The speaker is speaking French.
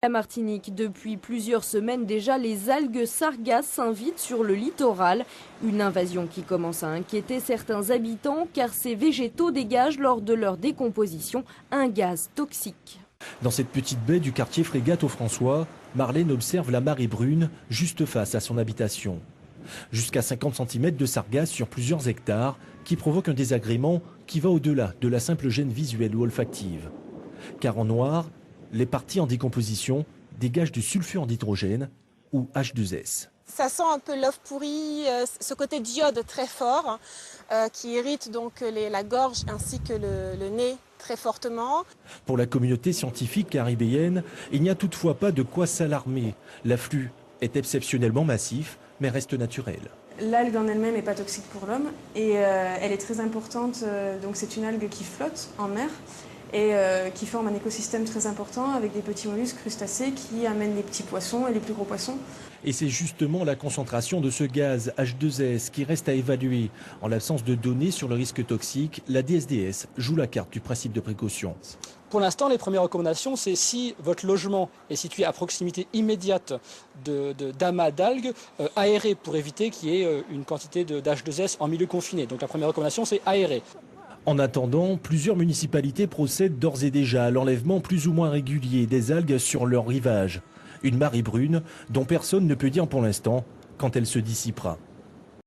La Martinique, depuis plusieurs semaines déjà, les algues sargasses s'invitent sur le littoral. Une invasion qui commence à inquiéter certains habitants car ces végétaux dégagent lors de leur décomposition un gaz toxique. Dans cette petite baie du quartier Frégate au François, Marlène observe la marée brune juste face à son habitation. Jusqu'à 50 cm de sargasses sur plusieurs hectares qui provoquent un désagrément qui va au-delà de la simple gêne visuelle ou olfactive. Car en noir, les parties en décomposition dégagent du sulfure d'hydrogène ou H2S. Ça sent un peu l'œuf pourri, ce côté d'iode très fort qui irrite donc la gorge ainsi que le nez très fortement. Pour la communauté scientifique caribéenne, il n'y a toutefois pas de quoi s'alarmer. L'afflux est exceptionnellement massif, mais reste naturel. L'algue en elle-même n'est pas toxique pour l'homme et elle est très importante. Donc c'est une algue qui flotte en mer et qui forme un écosystème très important avec des petits mollusques crustacés qui amènent les petits poissons et les plus gros poissons. Et c'est justement la concentration de ce gaz H2S qui reste à évaluer. En l'absence de données sur le risque toxique, la DSDS joue la carte du principe de précaution. Pour l'instant, les premières recommandations, c'est si votre logement est situé à proximité immédiate d'amas d'algues, aérer pour éviter qu'il y ait une quantité d'H2S en milieu confiné. Donc la première recommandation, c'est aérer. En attendant, plusieurs municipalités procèdent d'ores et déjà à l'enlèvement plus ou moins régulier des algues sur leur rivage. Une marée brune dont personne ne peut dire pour l'instant quand elle se dissipera.